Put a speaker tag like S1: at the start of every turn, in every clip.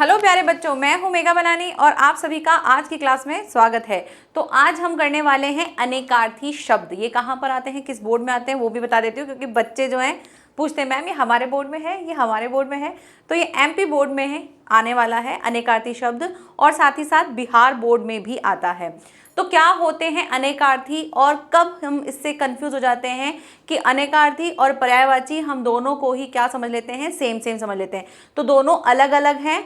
S1: Hello प्यारे बच्चों, मैं हूं मेघा बनानी और आप सभी का आज की क्लास में स्वागत है। तो आज हम करने वाले हैं अनेकार्थी शब्द। ये कहाँ पर आते हैं, किस बोर्ड में आते हैं वो भी बता देती हूँ, क्योंकि बच्चे जो हैं पूछते हैं मैम ये हमारे बोर्ड में है, ये हमारे बोर्ड में है। तो ये एमपी बोर्ड में है, आने वाला है अनेकार्थी शब्द, और साथ ही साथ बिहार बोर्ड में भी आता है। तो क्या होते हैं अनेकार्थी और कब हम इससे कंफ्यूज हो जाते हैं कि अनेकार्थी और पर्यायवाची हम दोनों को ही क्या समझ लेते हैं, सेम समझ लेते हैं। तो दोनों अलग अलग हैं।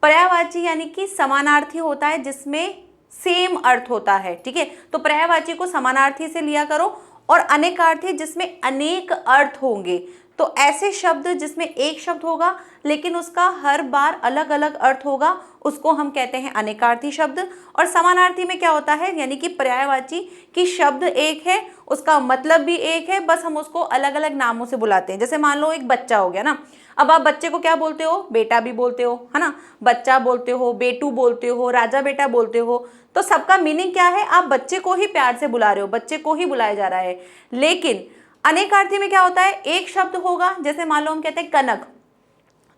S1: पर्यायवाची यानी कि समानार्थी होता है जिसमें सेम अर्थ होता है, ठीक है। तो पर्यायवाची को समानार्थी से लिया करो, और अनेकार्थी जिसमें अनेक अर्थ होंगे। तो ऐसे शब्द जिसमें एक शब्द होगा लेकिन उसका हर बार अलग अलग अर्थ होगा, उसको हम कहते हैं अनेकार्थी शब्द। और समानार्थी में क्या होता है, यानी कि पर्यायवाची की शब्द एक है, उसका मतलब भी एक है, बस हम उसको अलग अलग नामों से बुलाते हैं। जैसे मान लो एक बच्चा हो गया ना, अब आप बच्चे को क्या बोलते हो, बेटा भी बोलते हो, है ना, बच्चा बोलते हो, बेटू बोलते हो, राजा बेटा बोलते हो। तो सबका मीनिंग क्या है, आप बच्चे को ही प्यार से बुला रहे हो, बच्चे को ही बुलाया जा रहा है। लेकिन अनेकार्थी में क्या होता है, एक शब्द होगा। जैसे मान लो हम कहते हैं कनक,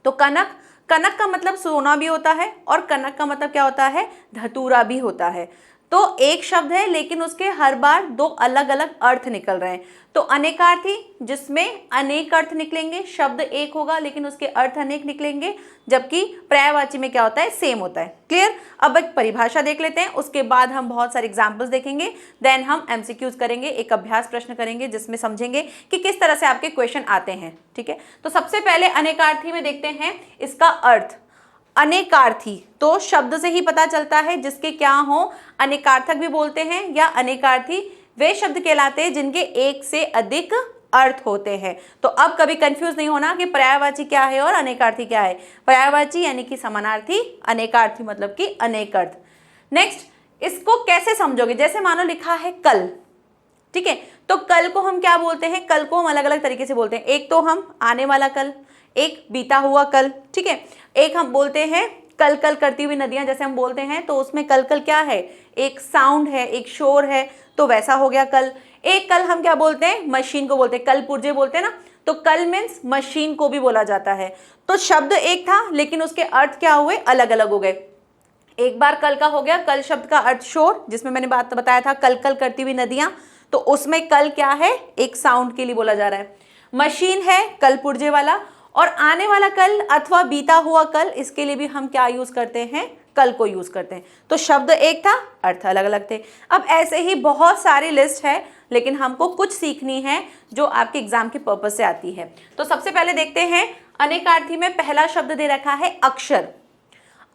S1: तो कनक, कनक का मतलब सोना भी होता है, और कनक का मतलब क्या होता है, धतूरा भी होता है। तो एक शब्द है लेकिन उसके हर बार दो अलग अलग अर्थ निकल रहे हैं। तो अनेकार्थी जिसमें अनेक अर्थ निकलेंगे, शब्द एक होगा लेकिन उसके अर्थ अनेक निकलेंगे, जबकि पर्यायवाची में क्या होता है, सेम होता है। क्लियर। अब एक परिभाषा देख लेते हैं, उसके बाद हम बहुत सारे एग्जाम्पल्स देखेंगे, देन हम एमसीक्यूज करेंगे, एक अभ्यास प्रश्न करेंगे जिसमें समझेंगे कि किस तरह से आपके क्वेश्चन आते हैं, ठीक है। तो सबसे पहले अनेकार्थी में देखते हैं इसका अर्थ। अनेकार्थी तो शब्द से ही पता चलता है जिसके क्या हो, अनेकार्थक भी बोलते हैं, या अनेकार्थी वे शब्द कहलाते हैं जिनके एक से अधिक अर्थ होते हैं। तो अब कभी कंफ्यूज नहीं होना कि पर्यायवाची क्या है और अनेकार्थी क्या है। पर्यायवाची यानी कि समानार्थी, अनेकार्थी मतलब कि अनेक अर्थ। नेक्स्ट, इसको कैसे समझोगे, जैसे मानो लिखा है कल, ठीक है, तो कल को हम क्या बोलते हैं, कल को हम अलग अलग तरीके से बोलते हैं। एक तो हम आने वाला कल, एक बीता हुआ कल, ठीक है। एक हम बोलते हैं कल कल करती हुई नदियां, जैसे हम बोलते हैं, तो उसमें कल कल क्या है, एक साउंड है, एक शोर है, तो वैसा हो गया कल। एक कल हम क्या बोलते हैं, मशीन को बोलते हैं, कल पुर्जे बोलते हैं ना, तो कल मीन्स मशीन को भी बोला जाता है। तो शब्द एक था लेकिन उसके अर्थ क्या हुए, अलग अलग हो गए। एक बार कल का हो गया, कल शब्द का अर्थ शोर, जिसमें मैंने बात बताया था कल कल करती हुई नदियां, तो उसमें कल क्या है, एक साउंड के लिए बोला जा रहा है। मशीन है कल पुर्जे वाला, और आने वाला कल अथवा बीता हुआ कल, इसके लिए भी हम क्या यूज करते हैं, कल को यूज करते हैं। तो शब्द एक था, अर्थ अलग अलग थे। अब ऐसे ही बहुत सारी लिस्ट है, लेकिन हमको कुछ सीखनी है जो आपके एग्जाम के पर्पज से आती है। तो सबसे पहले देखते हैं, अनेकार्थी में पहला शब्द दे रखा है अक्षर।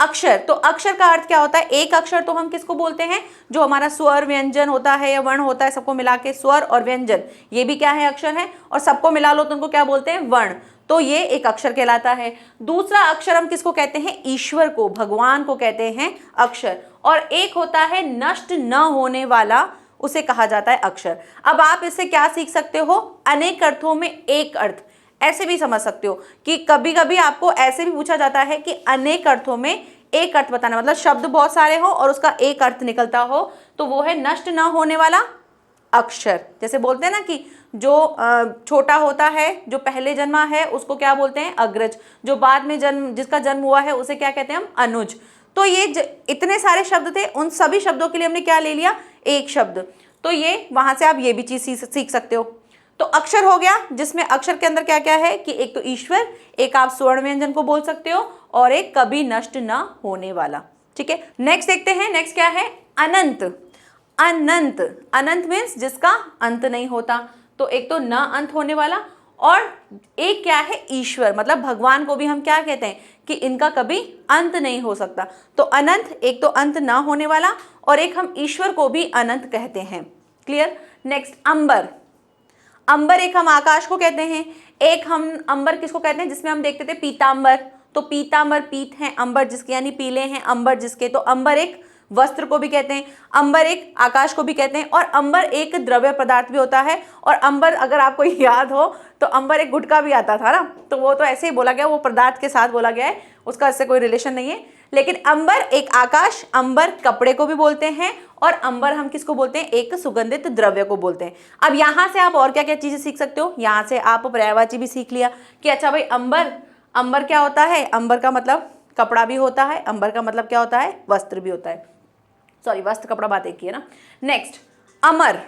S1: अक्षर, तो अक्षर का अर्थ क्या होता है, एक अक्षर तो हम किसको बोलते हैं, जो हमारा स्वर व्यंजन होता है या वर्ण होता है, सबको मिला के स्वर और व्यंजन, ये भी क्या है, अक्षर है। और सबको मिला लो तो उनको क्या बोलते हैं, वर्ण, तो ये एक अक्षर कहलाता है। दूसरा अक्षर हम किसको कहते हैं, ईश्वर को, भगवान को कहते हैं अक्षर। और एक होता है नष्ट न होने वाला, उसे कहा जाता है अक्षर। अब आप इससे क्या सीख सकते हो, अनेक अर्थों में एक अर्थ, ऐसे भी समझ सकते हो कि कभी कभी आपको ऐसे भी पूछा जाता है कि अनेक अर्थों में एक अर्थ बताना, मतलब शब्द बहुत सारे हो और उसका एक अर्थ निकलता हो, तो वो है नष्ट न होने वाला अक्षर। जैसे बोलते हैं ना कि जो छोटा होता है, जो पहले जन्मा है, उसको क्या बोलते हैं, अग्रज। जो बाद में जन्म, जिसका जन्म हुआ है, उसे क्या कहते हैं हम, अनुज। तो ये इतने सारे शब्द थे, उन सभी शब्दों के लिए हमने क्या ले लिया, एक शब्द। तो ये वहां से आप ये भी चीज सीख सकते हो। तो अक्षर हो गया, जिसमें अक्षर के अंदर क्या क्या है कि एक तो ईश्वर, एक आप स्वर्ण व्यंजन को बोल सकते हो, और एक कभी नष्ट ना होने वाला, ठीक है। नेक्स्ट देखते हैं, नेक्स्ट क्या है, अनंत। अनंत, अनंत मीन्स जिसका अंत नहीं होता, तो एक तो न अंत होने वाला, और एक क्या है, ईश्वर, मतलब भगवान को भी हम क्या कहते हैं कि इनका कभी अंत नहीं हो सकता। तो अनंत, एक तो अंत ना होने वाला, और एक हम ईश्वर को भी अनंत कहते हैं। क्लियर। नेक्स्ट, अंबर। अंबर एक हम आकाश को कहते हैं, एक हम अंबर किसको कहते हैं, जिसमें हम देखते थे पीतांबर, तो पीतांबर पीत हैं, अंबर जिसके यानी पीले हैं, अंबर जिसके, तो अंबर एक वस्त्र को भी कहते हैं, अंबर एक आकाश को भी कहते हैं, और अंबर एक द्रव्य पदार्थ भी होता है। और अंबर अगर आपको याद हो तो अंबर एक गुटखा भी आता था ना, तो वो तो ऐसे ही बोला गया, वो पदार्थ के साथ बोला गया है, उसका इससे कोई रिलेशन नहीं है। लेकिन अंबर एक आकाश, अंबर कपड़े को भी बोलते हैं, और अंबर हम किसको बोलते हैं, एक सुगंधित द्रव्य को बोलते हैं। अब यहाँ से आप और क्या क्या चीजें सीख सकते हो, यहाँ से आप पर्यायवाची भी सीख लिया कि अच्छा भाई अंबर, अंबर क्या होता है, अंबर का मतलब कपड़ा भी होता है, अंबर का मतलब क्या होता है, वस्त्र भी होता है, सॉरी वस्त्र कपड़ा बात एक ही है ना। नेक्स्ट अमर,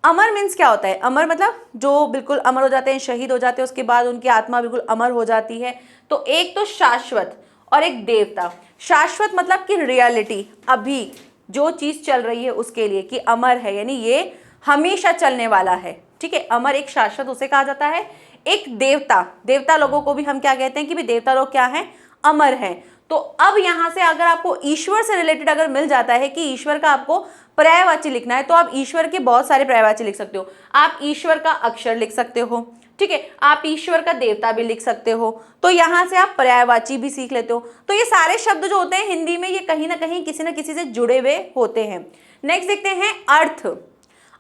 S1: अमर मीन्स क्या होता है, अमर मतलब जो बिल्कुल अमर हो जाते हैं, शहीद हो जाते हैं, उसके बाद उनकी आत्मा बिल्कुल अमर हो जाती है। तो एक तो शाश्वत और एक देवता। शाश्वत मतलब कि रियलिटी, अभी जो चीज चल रही है उसके लिए, कि अमर है यानी ये हमेशा चलने वाला है, ठीक है। अमर एक शाश्वत उसे कहा जाता है। एक देवता, देवता लोगों को भी हम क्या कहते हैं कि भी देवता लोग क्या हैं, अमर हैं। तो अब यहां से अगर आपको ईश्वर से रिलेटेड अगर मिल जाता है कि ईश्वर का आपको पर्यायवाची लिखना है, तो आप ईश्वर के बहुत सारे पर्यायवाची लिख सकते हो। आप ईश्वर का अक्षर लिख सकते हो, ठीक है, आप ईश्वर का देवता भी लिख सकते हो। तो यहां से आप पर्यायवाची भी सीख लेते हो। तो ये सारे शब्द जो होते हैं हिंदी में, ये कहीं ना कहीं किसी ना किसी से जुड़े हुए होते हैं। नेक्स्ट देखते हैं अर्थ।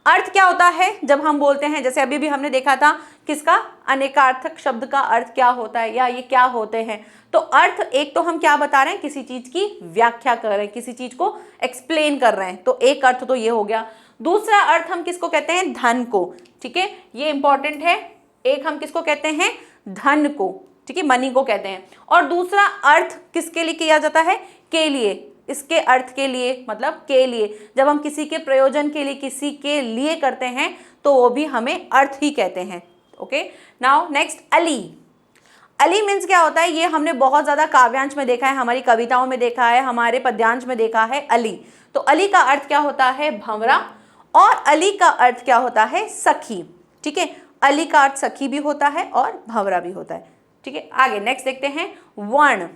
S1: अर्थ क्या होता है, जब हम बोलते हैं, जैसे अभी भी हमने देखा था किसका, अनेकार्थक शब्द का अर्थ क्या होता है या ये क्या होते हैं। तो अर्थ एक तो हम क्या बता रहे हैं, किसी चीज की व्याख्या कर रहे हैं, किसी चीज को एक्सप्लेन कर रहे हैं, तो एक अर्थ तो ये हो गया। दूसरा अर्थ हम किसको कहते हैं, धन को, ठीक है, ये इंपॉर्टेंट है। एक हम किसको कहते हैं, धन को, ठीक है, मनी को कहते हैं। और दूसरा अर्थ किसके लिए किया जाता है, के लिए, इसके अर्थ के लिए मतलब के लिए। जब हम किसी के प्रयोजन के लिए, किसी के लिए करते हैं तो वो भी हमें अर्थ ही कहते हैं। Okay, now next Ali. Ali means क्या होता है, ये हमने बहुत ज़्यादा काव्यांश में देखा है, हमारी कविताओं में देखा है, हमारे पद्यांश में देखा है अली। तो अली का अर्थ क्या होता है, भंवरा, और अली का अर्थ क्या होता है, सखी, ठीक है। अली का अर्थ सखी भी होता है और भंवरा भी होता है, ठीक है। आगे नेक्स्ट देखते हैं वर्ण।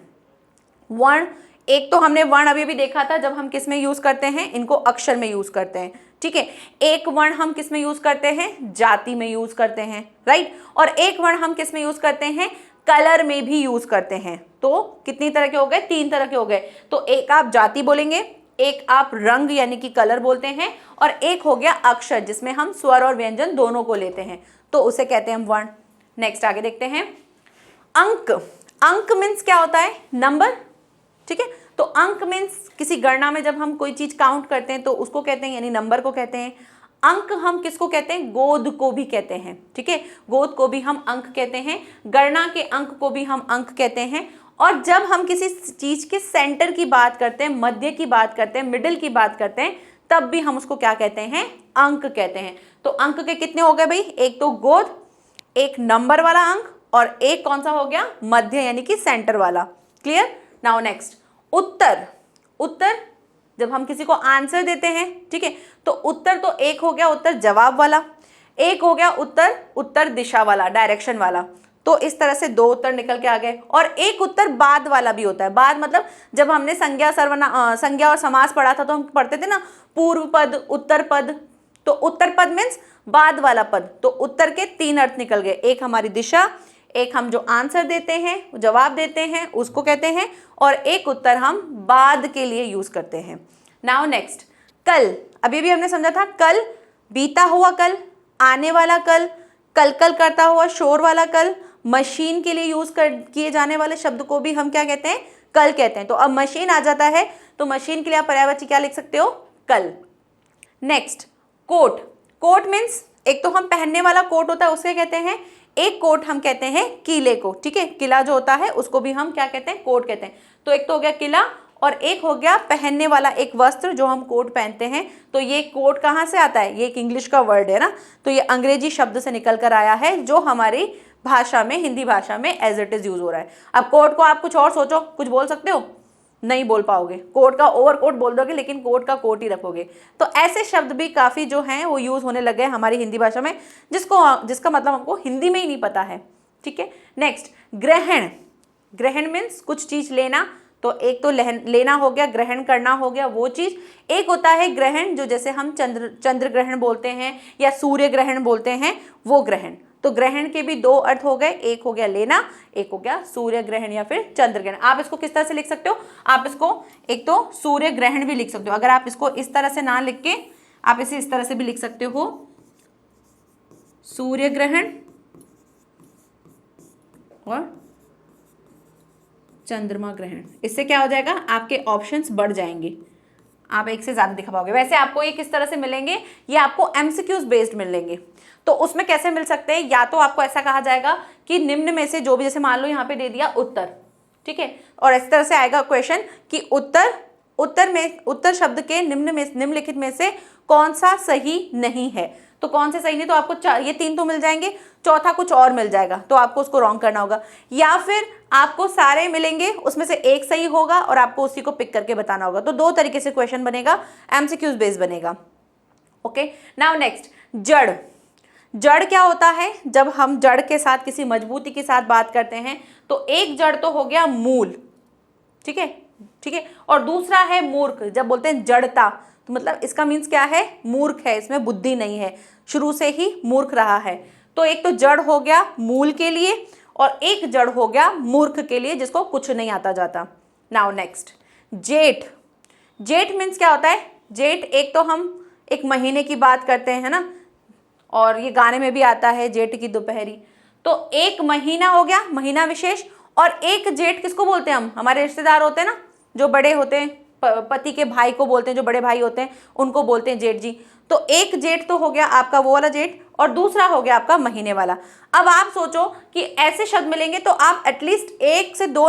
S1: वर्ण, एक तो हमने वर्ण अभी भी देखा था, जब हम किस में यूज करते हैं, इनको अक्षर में यूज करते हैं, ठीक है। एक वर्ण हम किस में यूज करते हैं, जाति में यूज करते हैं, राइट। और एक वर्ण हम किस में यूज करते हैं, कलर में भी यूज करते हैं। तो कितनी तरह के हो गए, 3 तरह के हो गए। तो एक आप जाति बोलेंगे, एक आप रंग यानी कि कलर बोलते हैं, और एक हो गया अक्षर जिसमें हम स्वर और व्यंजन दोनों को लेते हैं, तो उसे कहते हैं हम वर्ण। नेक्स्ट आगे देखते हैं अंक। अंक मीन्स क्या होता है, नंबर, ठीक है। तो अंक मीन्स किसी गणना में जब हम कोई चीज काउंट करते हैं तो उसको कहते हैं, यानी नंबर को कहते हैं। अंक हम किसको कहते हैं, गोद को भी कहते हैं, ठीक है, गोद को भी हम अंक कहते हैं। गणना के अंक को भी हम अंक कहते हैं। और जब हम किसी चीज के सेंटर की बात करते हैं, मध्य की बात करते हैं, मिडिल की बात करते हैं, तब भी हम उसको क्या कहते हैं, अंक कहते हैं। तो अंक के कितने हो गए भाई, एक तो गोद, एक नंबर वाला अंक, और एक कौन सा हो गया, मध्य यानी कि सेंटर वाला। क्लियर। नाउ नेक्स्ट उत्तर। उत्तर जब हम किसी को आंसर देते हैं, ठीक है, तो उत्तर तो एक हो गया उत्तर जवाब वाला, एक हो गया उत्तर उत्तर दिशा वाला, डायरेक्शन वाला। तो इस तरह से 2 उत्तर निकल के आ गए। और एक उत्तर बाद वाला भी होता है। बाद मतलब जब हमने संज्ञा संज्ञा और समास पढ़ा था तो हम पढ़ते थे ना, पूर्व पद, उत्तर पद। तो उत्तर पद मीन्स बाद वाला पद। तो उत्तर के 3 अर्थ निकल गए, एक हमारी दिशा, एक हम जो आंसर देते हैं, जवाब देते हैं, उसको कहते हैं, और एक उत्तर हम बाद के लिए यूज करते हैं। नाउ नेक्स्ट कल। अभी भी हमने समझा था कल, बीता हुआ कल, आने वाला कल, कल कल करता हुआ शोर वाला कल। मशीन के लिए यूज किए जाने वाले शब्द को भी हम क्या कहते हैं, कल कहते हैं। तो अब मशीन आ जाता है तो मशीन के लिए आप पर्यायवाची क्या लिख सकते हो, कल। Next coat. कोट मीन्स एक तो हम पहनने वाला कोट होता है उसे कहते हैं, एक कोट हम कहते हैं किले को, ठीक है। किला जो होता है उसको भी हम क्या कहते हैं, कोट कहते हैं। तो एक तो हो गया किला, और एक हो गया पहनने वाला एक वस्त्र जो हम कोट पहनते हैं। तो ये कोट कहाँ से आता है, ये एक इंग्लिश का वर्ड है ना, तो ये अंग्रेजी शब्द से निकल कर आया है, जो हमारी भाषा में, हिंदी भाषा में एज इट इज यूज हो रहा है। अब कोट को आप कुछ और सोचो, कुछ बोल सकते हो, नहीं बोल पाओगे। कोट का ओवरकोट बोल दोगे, लेकिन कोट का कोट ही रखोगे। तो ऐसे शब्द भी काफ़ी जो हैं वो यूज़ होने लगे हैं हमारी हिंदी भाषा में, जिसका मतलब हमको हिंदी में ही नहीं पता है, ठीक है। नेक्स्ट ग्रहण। ग्रहण मीन्स कुछ चीज़ लेना। तो एक तो लेना हो गया, ग्रहण करना हो गया वो चीज़। एक होता है ग्रहण जो जैसे हम चंद्र ग्रहण बोलते हैं या सूर्य ग्रहण बोलते हैं, वो ग्रहण। तो ग्रहण के भी 2 अर्थ हो गए, एक हो गया लेना, एक हो गया सूर्य ग्रहण या फिर चंद्र ग्रहण। आप इसको किस तरह से लिख सकते हो, आप इसको एक तो सूर्य ग्रहण भी लिख सकते हो। अगर आप इसको इस तरह से ना लिख के आप इसे इस तरह से भी लिख सकते हो, सूर्य ग्रहण और चंद्रमा ग्रहण। इससे क्या हो जाएगा, आपके ऑप्शंस बढ़ जाएंगे, आप एक से ज्यादा दिखा पाओगे। वैसे आपको ये किस तरह से मिलेंगे, ये आपको एमसीक्यूज बेस्ड मिलेंगे। तो उसमें कैसे मिल सकते हैं, या तो आपको ऐसा कहा जाएगा कि निम्न में से जो भी, जैसे मान लो यहाँ पे दे दिया उत्तर, ठीक है। और इस तरह से आएगा क्वेश्चन कि उत्तर शब्द के निम्नलिखित में से कौन सा सही नहीं है। तो कौन से सही नहीं, तो आपको ये 3 तो मिल जाएंगे, चौथा कुछ और मिल जाएगा, तो आपको उसको रॉन्ग करना होगा, या फिर आपको सारे मिलेंगे उसमें से एक सही होगा और आपको उसी को पिक करके बताना होगा। तो 2 तरीके से क्वेश्चन बनेगा, एमसीक्यूज बेस बनेगा। ओके, नाउ नेक्स्ट, जड़। जड़ क्या होता है? जब हम जड़ के साथ किसी मजबूती के साथ बात करते हैं तो एक जड़ तो हो गया मूल, ठीक है, ठीक है, और दूसरा है मूर्ख। जब बोलते हैं जड़ता तो मतलब इसका मीन्स क्या है? मूर्ख है, इसमें बुद्धि नहीं है, शुरू से ही मूर्ख रहा है। तो एक तो जड़ हो गया मूल के लिए और एक जड़ हो गया मूर्ख के लिए, जिसको कुछ नहीं आता जाता। नाउ नेक्स्ट, जेठ। जेठ मीन्स क्या होता है? जेठ एक तो हम एक महीने की बात करते हैं ना, और ये गाने में भी आता है जेठ की दोपहरी। तो एक महीना हो गया महीना विशेष, और एक जेठ किसको बोलते हैं हम? हमारे रिश्तेदार होते हैं ना, जो बड़े होते हैं, पति के भाई को बोलते हैं, जो बड़े भाई होते हैं उनको बोलते हैं जेठ जी। तो एक जेठ तो हो गया आपका वो वाला जेठ, और दूसरा हो गया आपका महीने वाला। अब आप सोचो कि ऐसे शब्द मिलेंगे तो आप एटलीस्ट एक से दो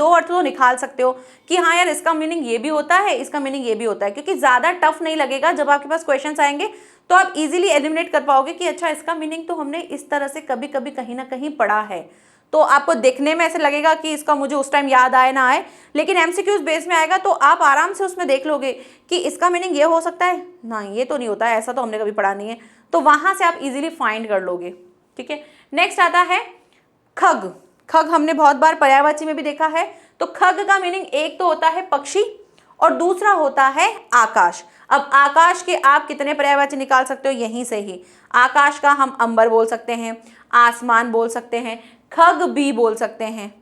S1: अर्थ तो निकाल सकते हो कि हाँ यार इसका मीनिंग ये भी होता है, इसका मीनिंग ये भी होता है, क्योंकि ज़्यादा टफ नहीं लगेगा। जब आपके पास क्वेश्चन आएंगे तो आप इजीली एलिमिनेट कर पाओगे कि अच्छा इसका मीनिंग तो हमने इस तरह से कभी कभी कहीं ना कहीं पढ़ा है। तो आपको देखने में ऐसे लगेगा कि इसका मुझे उस टाइम याद आए ना आए, लेकिन एमसीक्यूज बेस में आएगा तो आप आराम से उसमें देख लोगे कि इसका मीनिंग ये हो सकता है, नहीं ये तो नहीं होता है, ऐसा तो हमने कभी पढ़ा नहीं है। तो वहां से आप इजीली फाइंड कर लोगे, ठीक है। नेक्स्ट आता है खग। खग हमने बहुत बार पर्यायवाची में भी देखा है। तो खग का मीनिंग एक तो होता है पक्षी और दूसरा होता है आकाश। अब आकाश के आप कितने पर्यायवाची निकाल सकते हो? यहीं से ही आकाश का हम अंबर बोल सकते हैं, आसमान बोल सकते हैं, खग भी बोल सकते हैं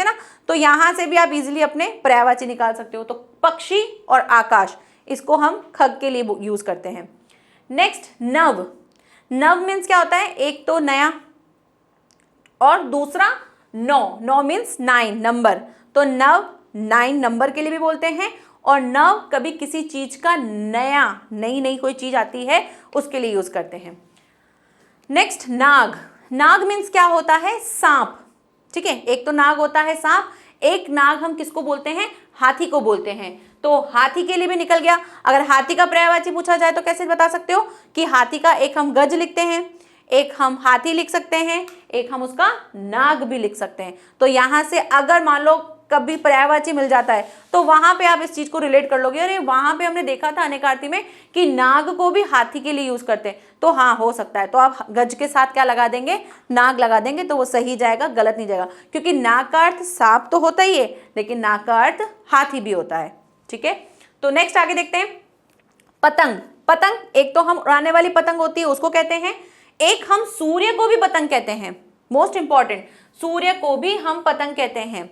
S1: ना। तो यहां से भी आप इजीली अपने पर्यायवाची निकाल सकते हो। तो पक्षी और आकाश, इसको हम खग के लिए यूज करते हैं। नेक्स्ट, नव। नव मीन्स क्या होता है? एक तो नया और दूसरा नौ मीन्स 9 नंबर। तो नव 9 नंबर के लिए भी बोलते हैं, और नव कभी किसी चीज का नई कोई चीज आती है उसके लिए यूज करते हैं। नेक्स्ट, नाग। नाग मीन्स क्या होता है? सांप, ठीक है। एक तो नाग होता है सांप, एक नाग हम किसको बोलते हैं? हाथी को बोलते हैं। तो हाथी के लिए भी निकल गया। अगर हाथी का पर्यायवाची पूछा जाए तो कैसे बता सकते हो कि हाथी का एक हम गज लिखते हैं, एक हम हाथी लिख सकते हैं, एक हम उसका नाग भी लिख सकते हैं। तो यहां से अगर मान लो कभी पर्यायवाची मिल जाता है तो वहां पे आप इस चीज को रिलेट कर लोगे, अरे वहां पे हमने देखा था अनेकार्थी में कि नाग को भी हाथी के लिए यूज करते हैं, तो हाँ हो सकता है। तो आप गज के साथ क्या लगा देंगे? नाग लगा देंगे, तो वो सही जाएगा, गलत नहीं जाएगा, क्योंकि नाग का अर्थ सांप तो होता ही है लेकिन नाग का अर्थ हाथी भी होता है, ठीक है। तो नेक्स्ट आगे देखते हैं, पतंग। पतंग एक तो हम उड़ाने वाली पतंग होती है उसको कहते हैं, एक हम सूर्य को भी पतंग कहते हैं। मोस्ट इंपॉर्टेंट, सूर्य को भी हम पतंग कहते हैं।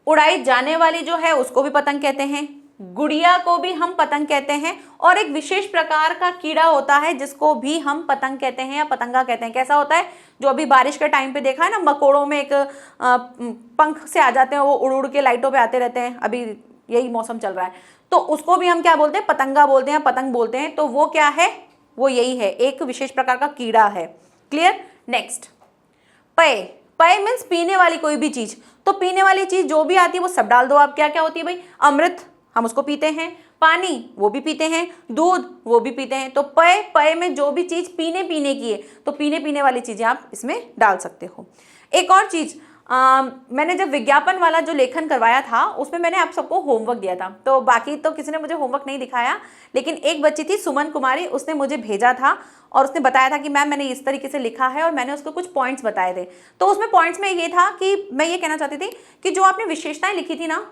S1: उड़ाई जाने वाली जो है उसको भी पतंग कहते हैं, गुड़िया को भी हम पतंग कहते हैं, और एक विशेष प्रकार का कीड़ा होता है जिसको भी हम पतंग कहते हैं या पतंगा कहते हैं। कैसा होता है? जो अभी बारिश के टाइम पे देखा है ना, मकोड़ों में एक पंख से आ जाते हैं, वो उड़ उड़ के लाइटों पे आते रहते हैं, अभी यही मौसम चल रहा है, तो उसको भी हम क्या बोलते हैं? पतंगा बोलते हैं, पतंग बोलते हैं। तो वो क्या है? वो यही है, एक विशेष प्रकार का कीड़ा है। क्लियर? नेक्स्ट, पेय। पेय मीन्स पीने वाली कोई भी चीज। तो पीने वाली चीज जो भी आती है वो सब डाल दो आप। क्या क्या होती है भाई? अमृत हम उसको पीते हैं, पानी वो भी पीते हैं, दूध वो भी पीते हैं। तो पेय में जो भी चीज पीने की है तो पीने वाली चीजें आप इसमें डाल सकते हो। एक और चीज, मैंने जब विज्ञापन वाला जो लेखन करवाया था उसमें मैंने आप सबको होमवर्क दिया था, तो बाकी तो किसी ने मुझे होमवर्क नहीं दिखाया, लेकिन एक बच्ची थी सुमन कुमारी, उसने मुझे भेजा था और उसने बताया था कि मैम मैंने इस तरीके से लिखा है, और मैंने उसको कुछ पॉइंट्स बताए थे। तो उसमें पॉइंट्स में ये था कि मैं ये कहना चाहती थी कि जो आपने विशेषताएं लिखी थी ना,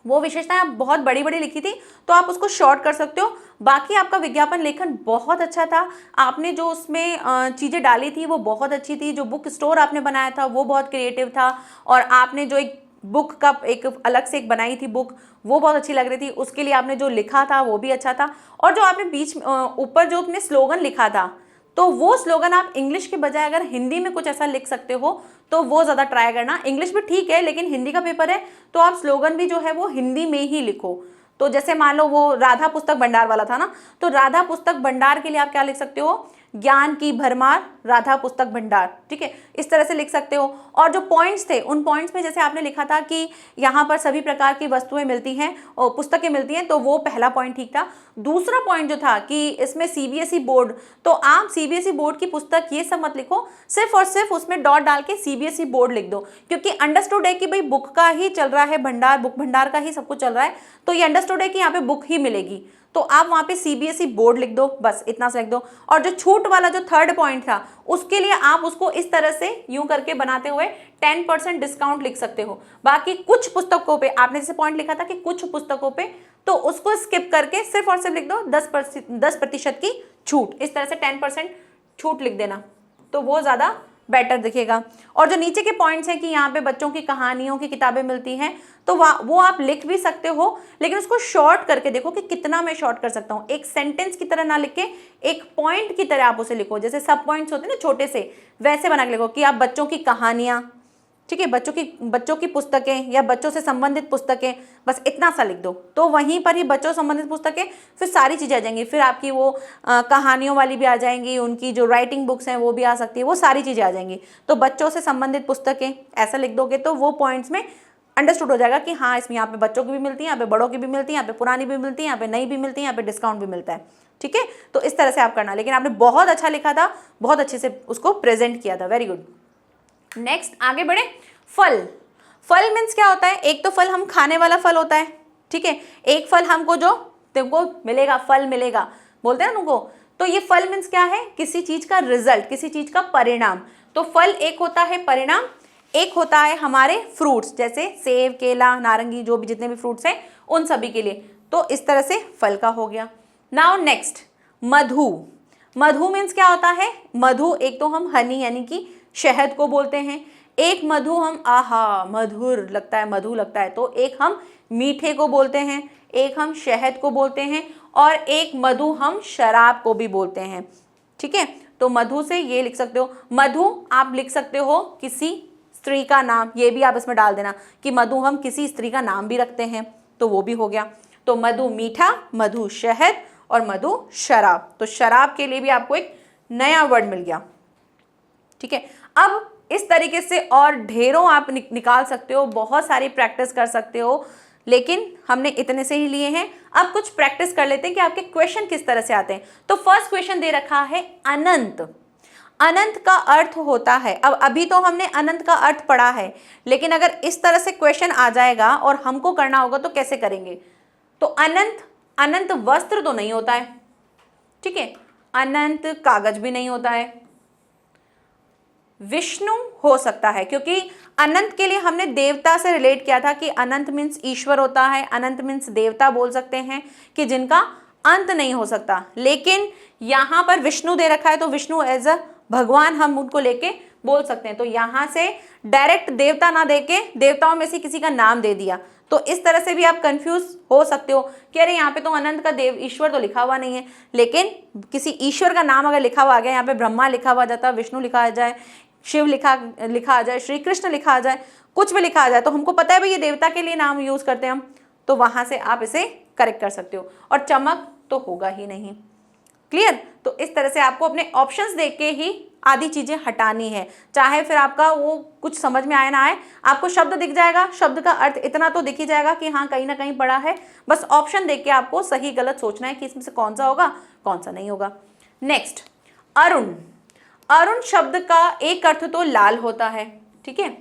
S1: वो विशेषताएं बहुत बड़ी बड़ी लिखी थी, तो आप उसको शॉर्ट कर सकते हो। बाकी आपका विज्ञापन लेखन बहुत अच्छा था, आपने जो उसमें चीज़ें डाली थी वो बहुत अच्छी थी, जो बुक स्टोर आपने बनाया था वो बहुत क्रिएटिव था, और आपने जो एक बुक का एक अलग से एक बनाई थी बुक, वो बहुत अच्छी लग रही थी, उसके लिए आपने जो लिखा था वो भी अच्छा था। और जो आपने बीच ऊपर जो अपने स्लोगन लिखा था, तो वो स्लोगन आप इंग्लिश के बजाय अगर हिंदी में कुछ ऐसा लिख सकते हो तो वो ज़्यादा ट्राई करना। इंग्लिश भी ठीक है लेकिन हिंदी का पेपर है, तो आप स्लोगन भी जो है वो हिंदी में ही लिखो। तो जैसे मान लो वो राधा पुस्तक भंडार वाला था ना, तो राधा पुस्तक भंडार के लिए आप क्या लिख सकते हो ज्ञान की भरमार राधा पुस्तक भंडार, ठीक है, इस तरह से लिख सकते हो। और जो पॉइंट्स थे उन पॉइंट्स में जैसे आपने लिखा था कि यहाँ पर सभी प्रकार की वस्तुएं मिलती हैं और पुस्तकें मिलती हैं, तो वो पहला पॉइंट ठीक था। दूसरा पॉइंट जो था कि इसमें सीबीएसई बोर्ड, तो आप सीबीएसई बोर्ड की पुस्तक ये सब मत लिखो, सिर्फ और सिर्फ उसमें डॉट डाल के सीबीएसई बोर्ड लिख दो, क्योंकि अंडरस्टूड है कि भाई बुक का ही चल रहा है भंडार, बुक भंडार का ही सब कुछ चल रहा है, तो ये अंडरस्टूड है कि यहाँ पे बुक ही मिलेगी, तो आप वहां पे सीबीएसई बोर्ड लिख दो, बस इतना से लिख दो। और जो छूट वाला जो थर्ड पॉइंट था उसके लिए आप उसको इस तरह से यूं करके बनाते हुए 10% डिस्काउंट लिख सकते हो। बाकी कुछ पुस्तकों पे आपने जैसे पॉइंट लिखा था कि कुछ पुस्तकों पे, तो उसको स्किप करके सिर्फ और सिर्फ लिख दो 10% की छूट, इस तरह से 10% छूट लिख देना, तो वो ज्यादा बेटर दिखेगा। और जो नीचे के पॉइंट्स हैं कि यहाँ पे बच्चों की कहानियों की किताबें मिलती हैं, तो वो आप लिख भी सकते हो, लेकिन उसको शॉर्ट करके देखो कि कितना मैं शॉर्ट कर सकता हूँ। एक सेंटेंस की तरह ना लिख के एक पॉइंट की तरह आप उसे लिखो, जैसे सब पॉइंट्स होते हैं ना छोटे से, वैसे बना के लिखो कि आप बच्चों की कहानियाँ, ठीक है, बच्चों की पुस्तकें या बच्चों से संबंधित पुस्तकें, बस इतना सा लिख दो, तो वहीं पर ही बच्चों से संबंधित पुस्तकें, फिर सारी चीज़ें आ जाएंगी, फिर आपकी वो कहानियों वाली भी आ जाएंगी, उनकी जो राइटिंग बुक्स हैं वो भी आ सकती है, वो सारी चीज़ें आ जाएंगी। तो बच्चों से संबंधित पुस्तकें ऐसा लिख दोगे तो वो पॉइंट्स में अंडरस्टूड हो जाएगा कि हाँ इसमें यहाँ पे बच्चों की भी मिलती है, यहाँ पे बड़ों की भी मिलती है, यहाँ पे पुरानी भी मिलती है, यहाँ पे नई भी मिलती है, यहाँ पे डिस्काउंट भी मिलता है, ठीक है। तो इस तरह से आप करना, लेकिन आपने बहुत अच्छा लिखा था, बहुत अच्छे से उसको प्रेजेंट किया था, वेरी गुड। नेक्स्ट आगे बढ़े। फल, फल मीन्स क्या होता है, एक तो फल हम खाने वाला फल होता है, ठीक है, एक फल हमको जो तुमको मिलेगा, फल मिलेगा बोलते हैं तुमको, तो ये फल मीन्स क्या है, किसी चीज का रिजल्ट, किसी चीज का परिणाम। तो फल एक होता है परिणाम, एक होता है हमारे फ्रूट्स, जैसे सेब, केला, नारंगी, जो भी जितने भी फ्रूट्स हैं उन सभी के लिए, तो इस तरह से फल का हो गया। नाउ नेक्स्ट मधु, मधु मीन्स क्या होता है, मधु एक तो हम हनी यानी कि शहद को बोलते हैं, एक मधु हम आहा मधुर लगता है, मधु लगता है, तो एक हम मीठे को बोलते हैं, एक हम शहद को बोलते हैं, और एक मधु हम शराब को भी बोलते हैं, ठीक है। तो मधु से ये लिख सकते हो, मधु आप लिख सकते हो किसी स्त्री का नाम, ये भी आप इसमें डाल देना कि मधु हम किसी स्त्री का नाम भी रखते हैं, तो वो भी हो गया। तो मधु मीठा, मधु शहद और मधु शराब, तो शराब के लिए भी आपको एक नया वर्ड मिल गया, ठीक है। अब इस तरीके से और ढेरों आप निकाल सकते हो, बहुत सारी प्रैक्टिस कर सकते हो, लेकिन हमने इतने से ही लिए हैं। अब कुछ प्रैक्टिस कर लेते हैं कि आपके क्वेश्चन किस तरह से आते हैं। तो फर्स्ट क्वेश्चन दे रखा है अनंत, अनंत का अर्थ होता है, अब अभी तो हमने अनंत का अर्थ पढ़ा है, लेकिन अगर इस तरह से क्वेश्चन आ जाएगा और हमको करना होगा तो कैसे करेंगे। तो अनंत, अनंत वस्त्र तो नहीं होता है, ठीक है, अनंत कागज भी नहीं होता है, विष्णु हो सकता है, क्योंकि अनंत के लिए हमने देवता से रिलेट किया था कि अनंत मीन्स ईश्वर होता है, अनंत मीन्स देवता बोल सकते हैं कि जिनका अंत नहीं हो सकता, लेकिन यहाँ पर विष्णु दे रखा है, तो विष्णु एज अ भगवान हम उनको लेके बोल सकते हैं। तो यहाँ से डायरेक्ट देवता ना देके देवताओं में से किसी का नाम दे दिया, तो इस तरह से भी आप कंफ्यूज हो सकते हो कि अरे यहाँ पे तो अनंत का देव ईश्वर तो लिखा हुआ नहीं है, लेकिन किसी ईश्वर का नाम अगर लिखा हुआ आ गया, यहाँ पे ब्रह्मा लिखा हुआ जाता, विष्णु लिखा आ जाए, शिव लिखा आ जाए, श्री कृष्ण लिखा आ जाए, कुछ भी लिखा आ जाए, तो हमको पता है भाई ये देवता के लिए नाम यूज करते हैं हम, तो वहां से आप इसे करेक्ट कर सकते हो। और चमक तो होगा ही नहीं, क्लियर। तो इस तरह से आपको अपने ऑप्शंस देख के ही आधी चीजें हटानी है, चाहे फिर आपका वो कुछ समझ में आए ना आए, आपको शब्द दिख जाएगा, शब्द का अर्थ इतना तो दिख ही जाएगा कि हाँ कहीं ना कहीं पढ़ा है, बस ऑप्शन देख के आपको सही गलत सोचना है कि इसमें से कौन सा होगा कौन सा नहीं होगा। नेक्स्ट अरुण, अरुण शब्द का एक अर्थ तो लाल होता है, ठीक है,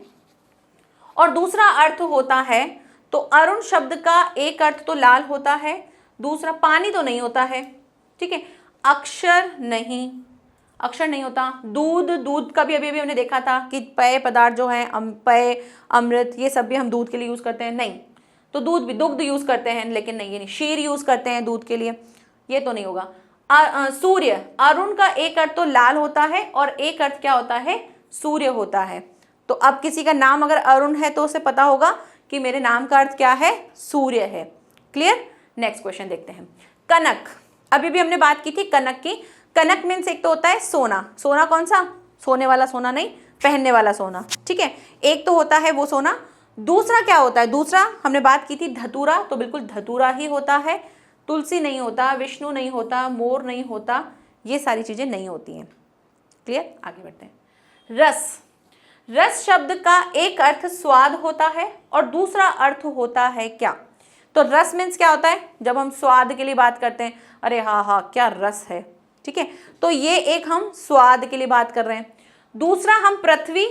S1: और दूसरा अर्थ होता है, तो अरुण शब्द का एक अर्थ तो लाल होता है, दूसरा पानी तो नहीं होता है, ठीक है, अक्षर नहीं, अक्षर नहीं होता, दूध, दूध का भी अभी अभी हमने देखा था कि पेय पदार्थ जो है, पेय, अमृत, ये सब भी हम दूध के लिए यूज करते हैं, नहीं, तो दूध भी दुग्ध यूज करते हैं, लेकिन नहीं, ये नहीं, क्षीर यूज करते हैं दूध के लिए, ये तो नहीं होगा। सूर्य, अरुण का एक अर्थ तो लाल होता है और एक अर्थ क्या होता है, सूर्य होता है। तो अब किसी का नाम अगर अरुण है तो उसे पता होगा कि मेरे नाम का अर्थ क्या है, सूर्य है, क्लियर। नेक्स्ट क्वेश्चन देखते हैं। कनक, अभी भी हमने बात की थी कनक की, कनक मीन्स एक तो होता है सोना, सोना कौन सा, सोने वाला सोना नहीं, पहनने वाला सोना, ठीक है, एक तो होता है वो सोना। दूसरा क्या होता है, दूसरा हमने बात की थी धतूरा, तो बिल्कुल धतूरा ही होता है, तुलसी नहीं होता, विष्णु नहीं होता, मोर नहीं होता, ये सारी चीजें नहीं होती हैं। क्लियर, आगे बढ़ते हैं। रस, रस शब्द का एक अर्थ स्वाद होता है और दूसरा अर्थ होता है क्या? तो रस मीन्स क्या होता है? जब हम स्वाद के लिए बात करते हैं, अरे हाँ हाँ क्या रस है, ठीक है, तो ये एक हम स्वाद के लिए बात कर रहे हैं। दूसरा हम पृथ्वी,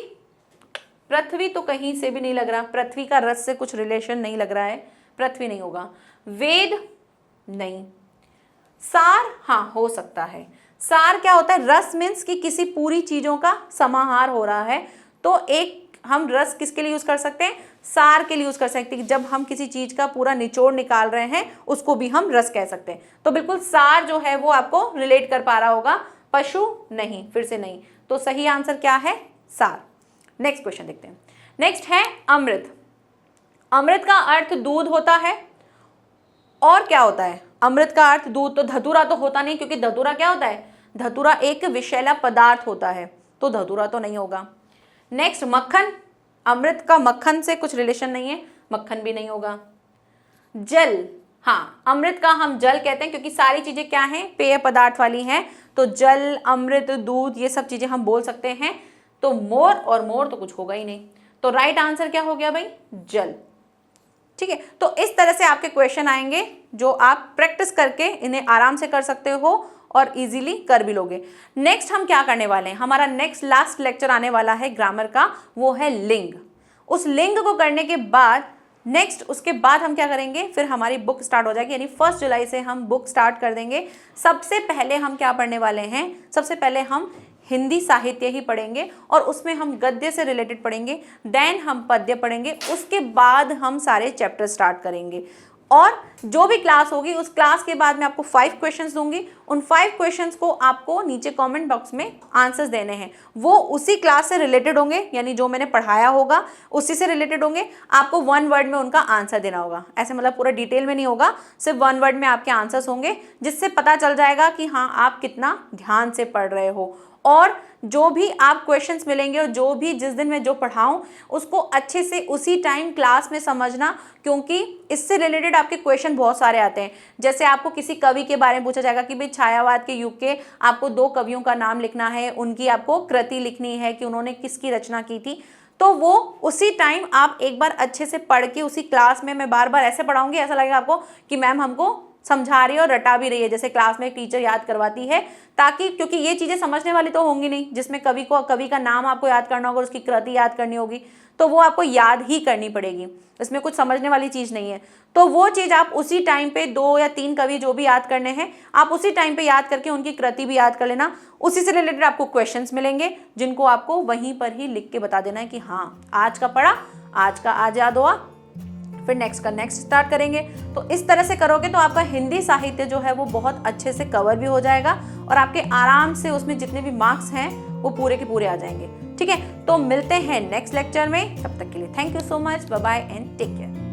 S1: पृथ्वी तो कहीं से भी नहीं लग रहा, पृथ्वी का रस से कुछ रिलेशन नहीं लग रहा है, पृथ्वी नहीं होगा। वेद नहीं। सार, हाँ हो सकता है। सार क्या होता है? रस मीन्स कि किसी पूरी चीजों का समाहार हो रहा है, तो एक हम रस किसके लिए यूज कर सकते हैं? सार के लिए यूज कर सकते हैं। जब हम किसी चीज का पूरा निचोड़ निकाल रहे हैं उसको भी हम रस कह सकते हैं। तो बिल्कुल सार जो है वो आपको रिलेट कर पा रहा होगा, पशु नहीं, फिर से नहीं। तो सही आंसर क्या है? सार। नेक्स्ट क्वेश्चन देखते हैं। नेक्स्ट है अमृत। अमृत का अर्थ दूध होता है और क्या होता है? अमृत का अर्थ दूध, तो धतूरा तो होता नहीं, क्योंकि धतूरा क्या होता है? धतूरा एक विषैला पदार्थ होता है, तो धतूरा तो नहीं होगा। नेक्स्ट मक्खन, अमृत का मक्खन से कुछ रिलेशन नहीं है, मक्खन भी नहीं होगा। जल, हाँ अमृत का हम जल कहते हैं क्योंकि सारी चीजें क्या हैं? पेय पदार्थ वाली हैं, तो जल, अमृत, दूध, ये सब चीजें हम बोल सकते हैं। तो मोर, और मोर तो कुछ होगा ही नहीं, तो राइट आंसर क्या हो गया भाई? जल। ठीक है, तो इस तरह से आपके क्वेश्चन आएंगे जो आप प्रैक्टिस करके इन्हें आराम से कर सकते हो और इजीली कर भी लोगे। नेक्स्ट हम क्या करने वाले हैं? हमारा नेक्स्ट लास्ट लेक्चर आने वाला है ग्रामर का, वो है लिंग। उस लिंग को करने के बाद नेक्स्ट, उसके बाद हम क्या करेंगे? फिर हमारी बुक स्टार्ट हो जाएगी, यानी 1 जुलाई से हम बुक स्टार्ट कर देंगे। सबसे पहले हम क्या पढ़ने वाले हैं? सबसे पहले हम हिंदी साहित्य ही पढ़ेंगे और उसमें हम गद्य से रिलेटेड पढ़ेंगे, देन हम पद्य पढ़ेंगे, उसके बाद हम सारे चैप्टर स्टार्ट करेंगे। और जो भी क्लास होगी उस क्लास के बाद मैं आपको 5 क्वेश्चंस दूंगी। उन 5 क्वेश्चंस को आपको नीचे कमेंट बॉक्स में आंसर्स देने हैं। वो उसी क्लास से रिलेटेड होंगे, यानी जो मैंने पढ़ाया होगा उसी से रिलेटेड होंगे। आपको 1 वर्ड में उनका आंसर देना होगा, ऐसे मतलब पूरा डिटेल में नहीं होगा, सिर्फ 1 वर्ड में आपके आंसर्स होंगे, जिससे पता चल जाएगा कि हाँ आप कितना ध्यान से पढ़ रहे हो। और जो भी आप क्वेश्चंस मिलेंगे और जो भी जिस दिन मैं जो पढ़ाऊं उसको अच्छे से उसी टाइम क्लास में समझना, क्योंकि इससे रिलेटेड आपके क्वेश्चन बहुत सारे आते हैं। जैसे आपको किसी कवि के बारे में पूछा जाएगा कि भाई छायावाद के युग के आपको 2 कवियों का नाम लिखना है, उनकी आपको कृति लिखनी है कि उन्होंने किसकी रचना की थी, तो वो उसी टाइम आप एक बार अच्छे से पढ़ के उसी क्लास में, मैं बार बार ऐसे पढ़ाऊंगी ऐसा लगेगा आपको कि मैम हमको समझा रही है और रटा भी रही है, जैसे क्लास में एक टीचर याद करवाती है, ताकि क्योंकि ये चीजें समझने वाली तो होंगी नहीं, जिसमें कवि का नाम आपको याद करना होगा, उसकी कृति याद करनी होगी, तो वो आपको याद ही करनी पड़ेगी, इसमें कुछ समझने वाली चीज नहीं है। तो वो चीज आप उसी टाइम पे 2 या 3 कवि जो भी याद करने हैं आप उसी टाइम पे याद करके उनकी कृति भी याद कर लेना। उसी से रिलेटेड आपको क्वेश्चंस मिलेंगे जिनको आपको वहीं पर ही लिख के बता देना है कि हाँ आज का पढ़ा, आज का आज याद हुआ, फिर नेक्स्ट का नेक्स्ट स्टार्ट करेंगे। तो इस तरह से करोगे तो आपका हिंदी साहित्य जो है वो बहुत अच्छे से कवर भी हो जाएगा और आपके आराम से उसमें जितने भी मार्क्स हैं वो पूरे के पूरे आ जाएंगे। ठीक है, तो मिलते हैं नेक्स्ट लेक्चर में, तब तक के लिए thank you so much, bye bye and take care.